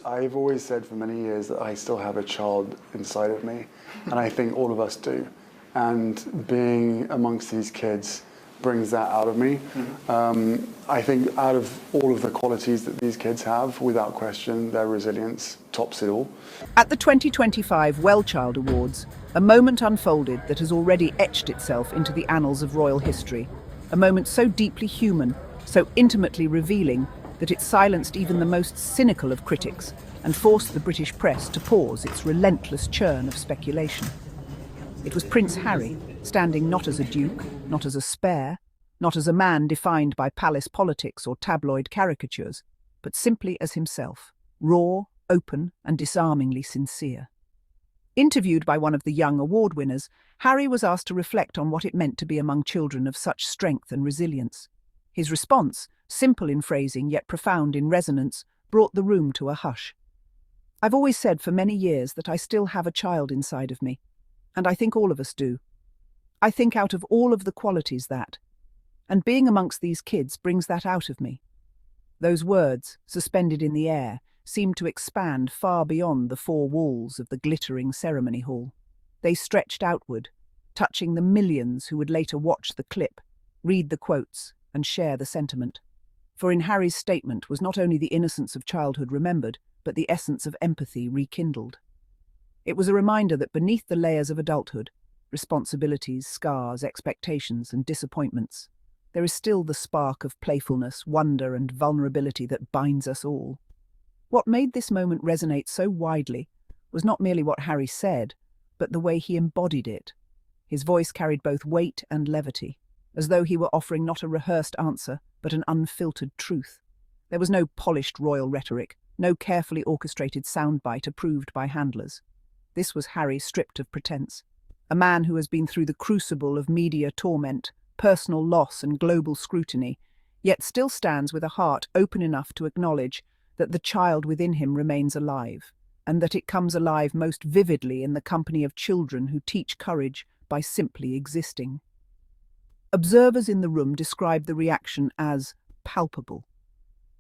I've always said for many years that I still have a child inside of me, and I think all of us do. And being amongst these kids brings that out of me. I think out of all of the qualities that these kids have, without question, their resilience tops it all. At the 2025 WellChild Awards, a moment unfolded that has already etched itself into the annals of royal history. A moment so deeply human, so intimately revealing, that it silenced even the most cynical of critics and forced the British press to pause its relentless churn of speculation. It was Prince Harry, standing not as a duke, not as a spare, not as a man defined by palace politics or tabloid caricatures, but simply as himself, raw, open, and disarmingly sincere. Interviewed by one of the young award winners, Harry was asked to reflect on what it meant to be among children of such strength and resilience. His response, simple in phrasing yet profound in resonance, brought the room to a hush. "I've always said for many years that I still have a child inside of me, and I think all of us do. I think out of all of the qualities that, and being amongst these kids brings that out of me." Those words, suspended in the air, seemed to expand far beyond the four walls of the glittering ceremony hall. They stretched outward, touching the millions who would later watch the clip, read the quotes, and share the sentiment. For in Harry's statement was not only the innocence of childhood remembered, but the essence of empathy rekindled. It was a reminder that beneath the layers of adulthood, responsibilities, scars, expectations, and disappointments, there is still the spark of playfulness, wonder, and vulnerability that binds us all. What made this moment resonate so widely was not merely what Harry said, but the way he embodied it. His voice carried both weight and levity, as though he were offering not a rehearsed answer, but an unfiltered truth. There was no polished royal rhetoric, no carefully orchestrated soundbite approved by handlers. This was Harry stripped of pretense, a man who has been through the crucible of media torment, personal loss, and global scrutiny, yet still stands with a heart open enough to acknowledge that the child within him remains alive, and that it comes alive most vividly in the company of children who teach courage by simply existing. Observers in the room described the reaction as palpable.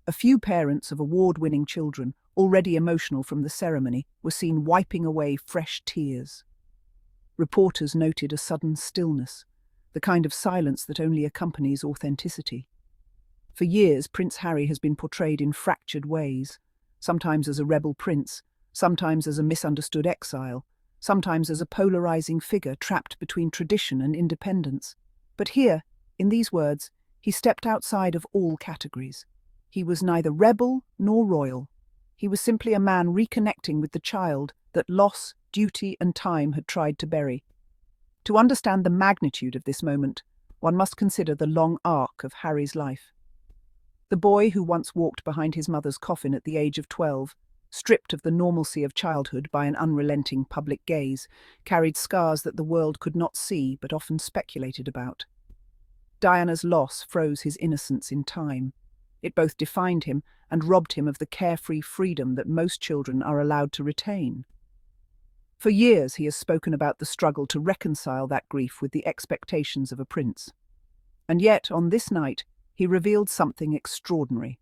A few parents of award-winning children, already emotional from the ceremony, were seen wiping away fresh tears. Reporters noted a sudden stillness, the kind of silence that only accompanies authenticity. For years, Prince Harry has been portrayed in fractured ways, sometimes as a rebel prince, sometimes as a misunderstood exile, sometimes as a polarizing figure trapped between tradition and independence. But here, in these words, he stepped outside of all categories. He was neither rebel nor royal. He was simply a man reconnecting with the child that loss, duty, and time had tried to bury. To understand the magnitude of this moment, one must consider the long arc of Harry's life. The boy who once walked behind his mother's coffin at the age of 12, stripped of the normalcy of childhood by an unrelenting public gaze, carried scars that the world could not see but often speculated about. Diana's loss froze his innocence in time. It both defined him and robbed him of the carefree freedom that most children are allowed to retain. For years he has spoken about the struggle to reconcile that grief with the expectations of a prince. And yet, on this night, he revealed something extraordinary.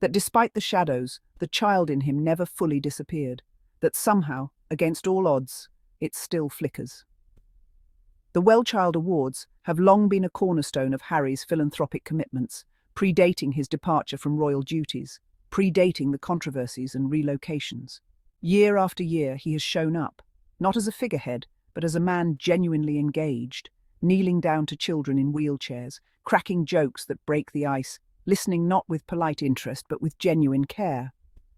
That despite the shadows, the child in him never fully disappeared. That somehow, against all odds, it still flickers. The WellChild Awards have long been a cornerstone of Harry's philanthropic commitments, predating his departure from royal duties, predating the controversies and relocations. Year after year he has shown up, not as a figurehead, but as a man genuinely engaged, kneeling down to children in wheelchairs, cracking jokes that break the ice, listening not with polite interest but with genuine care.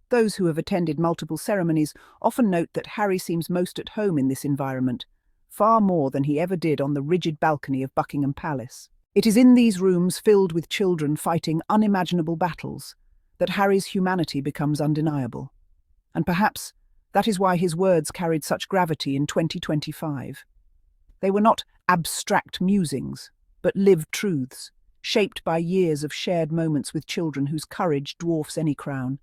Those who have attended multiple ceremonies often note that Harry seems most at home in this environment, far more than he ever did on the rigid balcony of Buckingham Palace. It is in these rooms filled with children fighting unimaginable battles that Harry's humanity becomes undeniable. And perhaps that is why his words carried such gravity in 2025. They were not abstract musings, but lived truths, shaped by years of shared moments with children whose courage dwarfs any crown.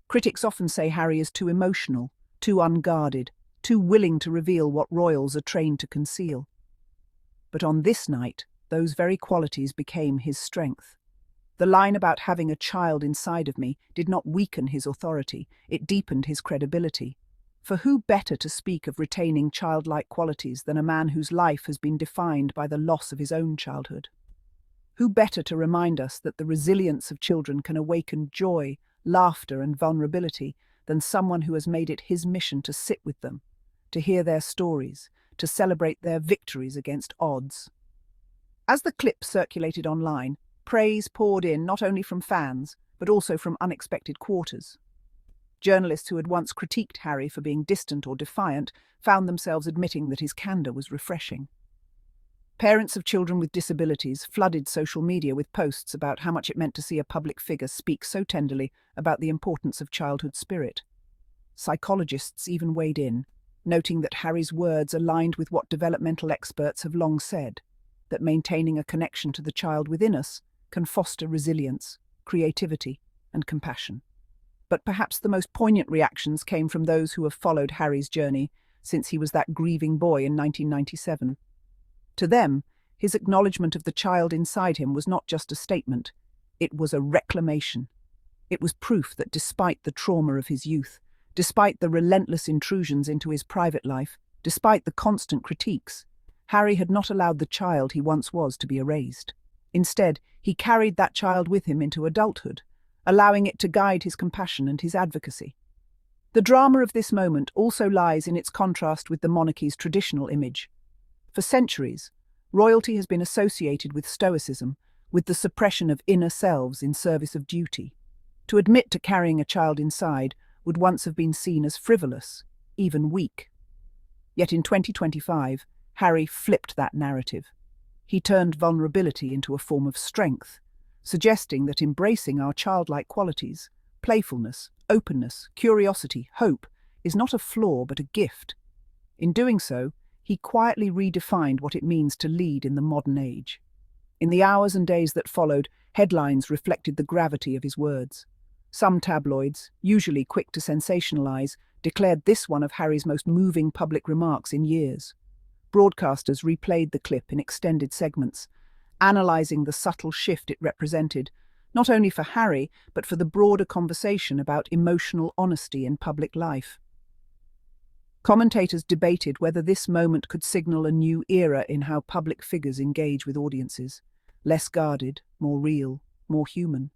Critics often say Harry is too emotional, too unguarded, too willing to reveal what royals are trained to conceal. But on this night, those very qualities became his strength. The line about having a child inside of me did not weaken his authority, it deepened his credibility. For who better to speak of retaining childlike qualities than a man whose life has been defined by the loss of his own childhood? Who better to remind us that the resilience of children can awaken joy, laughter, and vulnerability than someone who has made it his mission to sit with them, to hear their stories, to celebrate their victories against odds? As the clip circulated online, praise poured in not only from fans, but also from unexpected quarters. Journalists who had once critiqued Harry for being distant or defiant found themselves admitting that his candour was refreshing. Parents of children with disabilities flooded social media with posts about how much it meant to see a public figure speak so tenderly about the importance of childhood spirit. Psychologists even weighed in, noting that Harry's words aligned with what developmental experts have long said, that maintaining a connection to the child within us can foster resilience, creativity, and compassion. But perhaps the most poignant reactions came from those who have followed Harry's journey since he was that grieving boy in 1997. To them, his acknowledgement of the child inside him was not just a statement, it was a reclamation. It was proof that despite the trauma of his youth, despite the relentless intrusions into his private life, despite the constant critiques, Harry had not allowed the child he once was to be erased. Instead, he carried that child with him into adulthood, allowing it to guide his compassion and his advocacy. The drama of this moment also lies in its contrast with the monarchy's traditional image. For centuries, royalty has been associated with stoicism, with the suppression of inner selves in service of duty. To admit to carrying a child inside would once have been seen as frivolous, even weak. Yet in 2025, Harry flipped that narrative. He turned vulnerability into a form of strength, suggesting that embracing our childlike qualities, playfulness, openness, curiosity, hope, is not a flaw but a gift. In doing so, he quietly redefined what it means to lead in the modern age. In the hours and days that followed, headlines reflected the gravity of his words. Some tabloids, usually quick to sensationalize, declared this one of Harry's most moving public remarks in years. Broadcasters replayed the clip in extended segments, analysing the subtle shift it represented, not only for Harry, but for the broader conversation about emotional honesty in public life. Commentators debated whether this moment could signal a new era in how public figures engage with audiences, less guarded, more real, more human.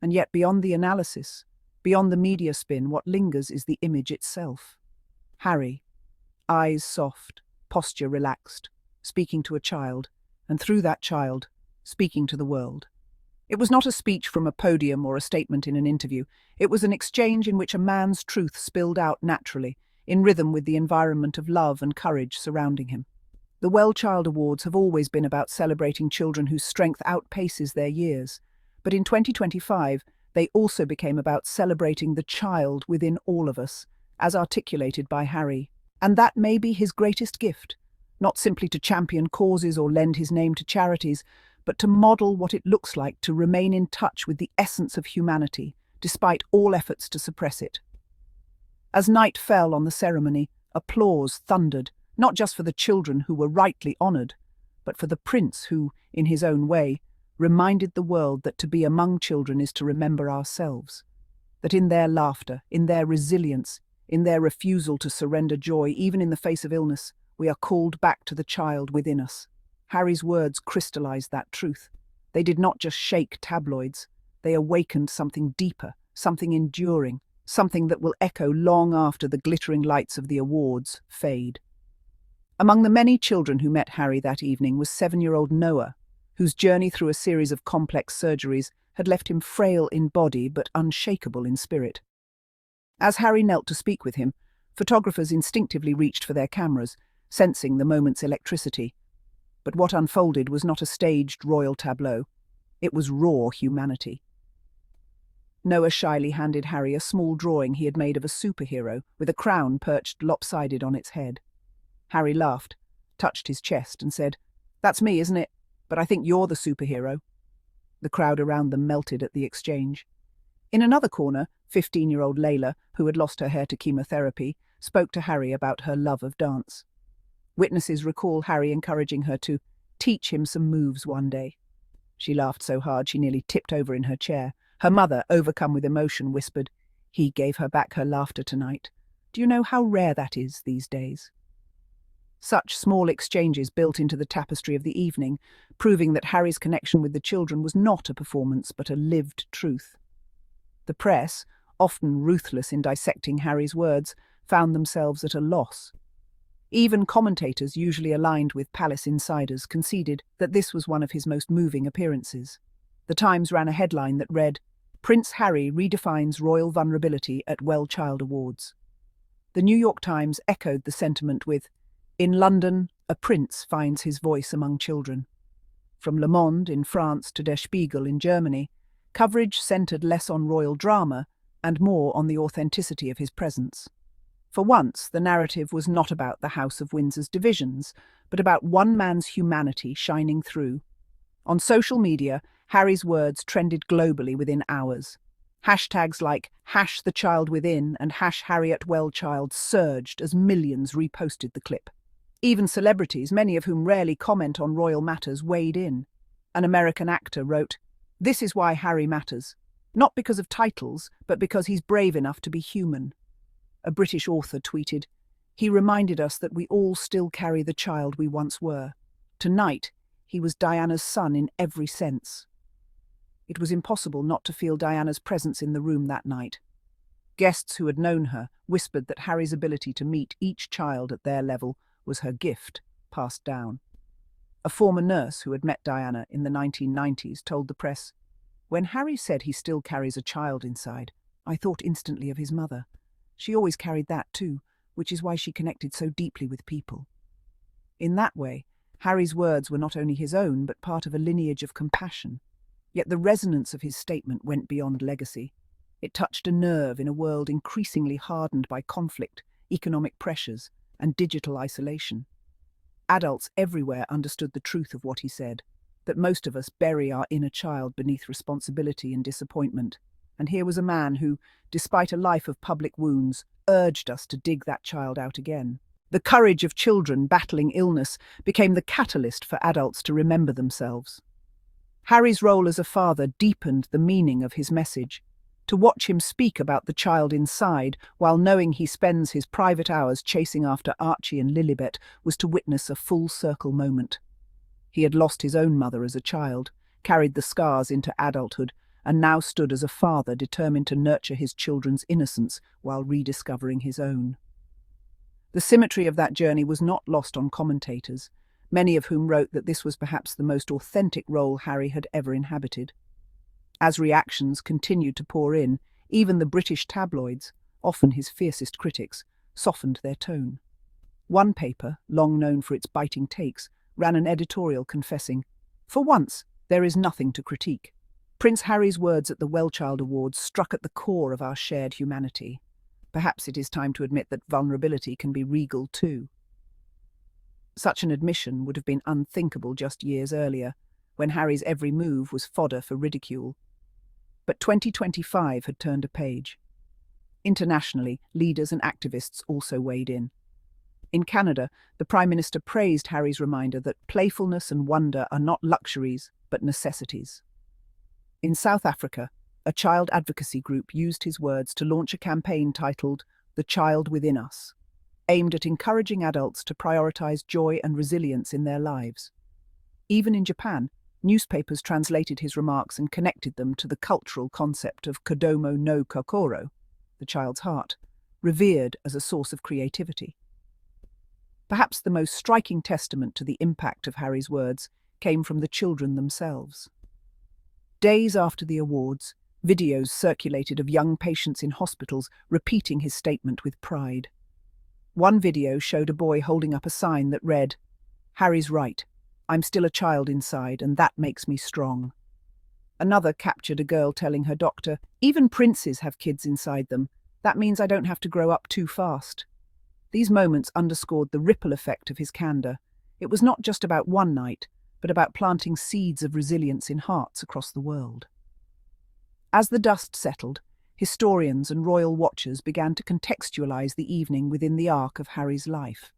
And yet beyond the analysis, beyond the media spin, what lingers is the image itself. Harry, eyes soft, posture relaxed, speaking to a child, and through that child, speaking to the world. It was not a speech from a podium or a statement in an interview. It was an exchange in which a man's truth spilled out naturally, in rhythm with the environment of love and courage surrounding him. The WellChild Awards have always been about celebrating children whose strength outpaces their years, but in 2025, they also became about celebrating the child within all of us, as articulated by Harry. And that may be his greatest gift, not simply to champion causes or lend his name to charities, but to model what it looks like to remain in touch with the essence of humanity, despite all efforts to suppress it. As night fell on the ceremony, applause thundered, not just for the children who were rightly honoured, but for the prince who, in his own way, reminded the world that to be among children is to remember ourselves, that in their laughter, in their resilience, in their refusal to surrender joy, even in the face of illness, we are called back to the child within us. Harry's words crystallized that truth. They did not just shake tabloids, they awakened something deeper, something enduring, something that will echo long after the glittering lights of the awards fade. Among the many children who met Harry that evening was 7-year-old Noah, whose journey through a series of complex surgeries had left him frail in body but unshakable in spirit. As Harry knelt to speak with him, photographers instinctively reached for their cameras, sensing the moment's electricity. But what unfolded was not a staged royal tableau. It was raw humanity. Noah shyly handed Harry a small drawing he had made of a superhero, with a crown perched lopsided on its head. Harry laughed, touched his chest, and said, "That's me, isn't it? But I think you're the superhero." The crowd around them melted at the exchange. In another corner, 15-year-old Layla, who had lost her hair to chemotherapy, spoke to Harry about her love of dance. Witnesses recall Harry encouraging her to teach him some moves one day. She laughed so hard she nearly tipped over in her chair. Her mother, overcome with emotion, whispered, "He gave her back her laughter tonight. Do you know how rare that is these days?" Such small exchanges built into the tapestry of the evening, proving that Harry's connection with the children was not a performance but a lived truth. The press, often ruthless in dissecting Harry's words, found themselves at a loss. Even commentators usually aligned with palace insiders conceded that this was one of his most moving appearances. The Times ran a headline that read, "Prince Harry redefines royal vulnerability at WellChild Awards." The New York Times echoed the sentiment with, "In London, a prince finds his voice among children." From Le Monde in France to Der Spiegel in Germany, coverage centered less on royal drama and more on the authenticity of his presence. For once, the narrative was not about the House of Windsor's divisions, but about one man's humanity shining through. On social media, Harry's words trended globally within hours. Hashtags like #TheChildWithin and #HarryAtWellChild surged as millions reposted the clip. Even celebrities, many of whom rarely comment on royal matters, weighed in. An American actor wrote, "This is why Harry matters. Not because of titles, but because he's brave enough to be human." A British author tweeted, "He reminded us that we all still carry the child we once were. Tonight, he was Diana's son in every sense." It was impossible not to feel Diana's presence in the room that night. Guests who had known her whispered that Harry's ability to meet each child at their level was her gift, passed down. A former nurse who had met Diana in the 1990s told the press, "When Harry said he still carries a child inside, I thought instantly of his mother. She always carried that too, which is why she connected so deeply with people." In that way, Harry's words were not only his own, but part of a lineage of compassion. Yet the resonance of his statement went beyond legacy. It touched a nerve in a world increasingly hardened by conflict, economic pressures, and digital isolation. Adults everywhere understood the truth of what he said, that most of us bury our inner child beneath responsibility and disappointment. And here was a man who, despite a life of public wounds, urged us to dig that child out again. The courage of children battling illness became the catalyst for adults to remember themselves. Harry's role as a father deepened the meaning of his message. To watch him speak about the child inside, while knowing he spends his private hours chasing after Archie and Lilibet, was to witness a full-circle moment. He had lost his own mother as a child, carried the scars into adulthood, and now stood as a father determined to nurture his children's innocence while rediscovering his own. The symmetry of that journey was not lost on commentators, many of whom wrote that this was perhaps the most authentic role Harry had ever inhabited. As reactions continued to pour in, even the British tabloids, often his fiercest critics, softened their tone. One paper, long known for its biting takes, ran an editorial confessing, "For once, there is nothing to critique." Prince Harry's words at the WellChild Awards struck at the core of our shared humanity. Perhaps it is time to admit that vulnerability can be regal too. Such an admission would have been unthinkable just years earlier, when Harry's every move was fodder for ridicule. But 2025 had turned a page. Internationally, leaders and activists also weighed in. In Canada, the Prime Minister praised Harry's reminder that playfulness and wonder are not luxuries, but necessities. In South Africa, a child advocacy group used his words to launch a campaign titled "The Child Within Us," aimed at encouraging adults to prioritize joy and resilience in their lives. Even in Japan, newspapers translated his remarks and connected them to the cultural concept of kodomo no kokoro, the child's heart, revered as a source of creativity. Perhaps the most striking testament to the impact of Harry's words came from the children themselves. Days after the awards, videos circulated of young patients in hospitals repeating his statement with pride. One video showed a boy holding up a sign that read, "Harry's right. I'm still a child inside, and that makes me strong." Another captured a girl telling her doctor, "Even princes have kids inside them. That means I don't have to grow up too fast." These moments underscored the ripple effect of his candor. It was not just about one night, but about planting seeds of resilience in hearts across the world. As the dust settled, historians and royal watchers began to contextualize the evening within the arc of Harry's life.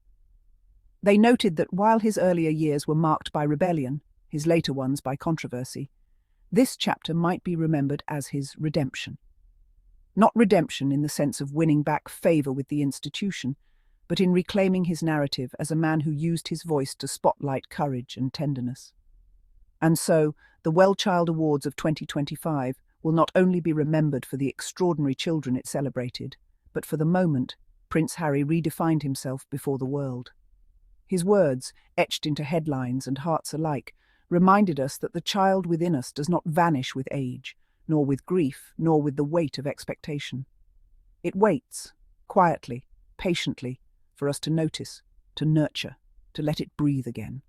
They noted that while his earlier years were marked by rebellion, his later ones by controversy, this chapter might be remembered as his redemption. Not redemption in the sense of winning back favour with the institution, but in reclaiming his narrative as a man who used his voice to spotlight courage and tenderness. And so, the WellChild Awards of 2025 will not only be remembered for the extraordinary children it celebrated, but for the moment Prince Harry redefined himself before the world. His words, etched into headlines and hearts alike, reminded us that the child within us does not vanish with age, nor with grief, nor with the weight of expectation. It waits, quietly, patiently, for us to notice, to nurture, to let it breathe again.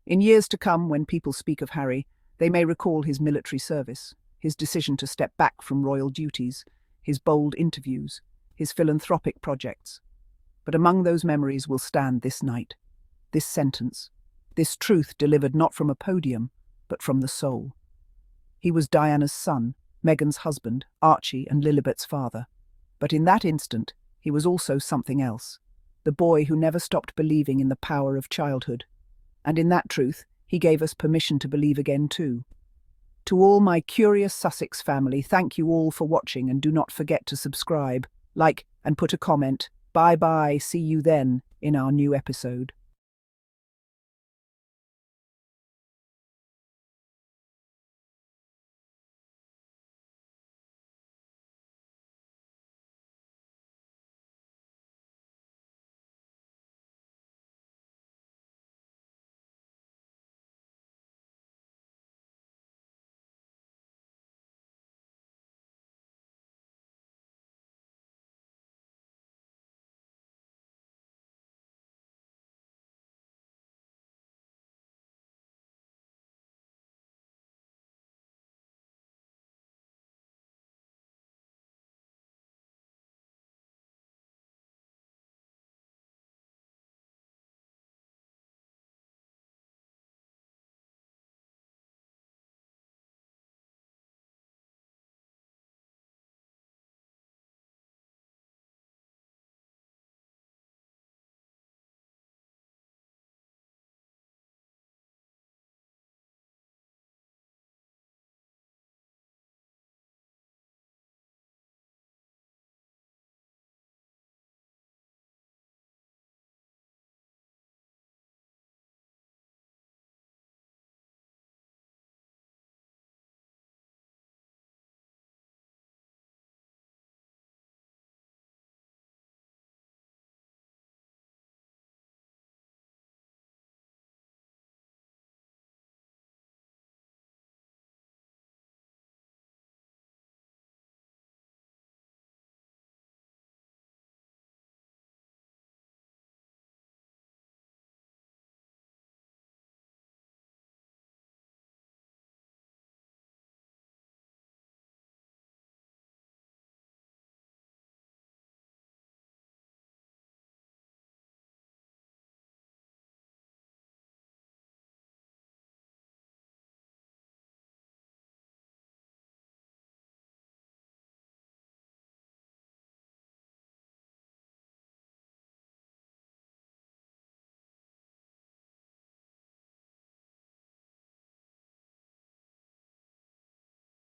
In years to come, when people speak of Harry, they may recall his military service, his decision to step back from royal duties, his bold interviews, his philanthropic projects. But among those memories will stand this night, this sentence, this truth delivered not from a podium, but from the soul. He was Diana's son, Meghan's husband, Archie and Lilibet's father. But in that instant, he was also something else, the boy who never stopped believing in the power of childhood. And in that truth, he gave us permission to believe again too. To all my curious Sussex family, thank you all for watching, and do not forget to subscribe, like, and put a comment. Bye-bye, see you then in our new episode.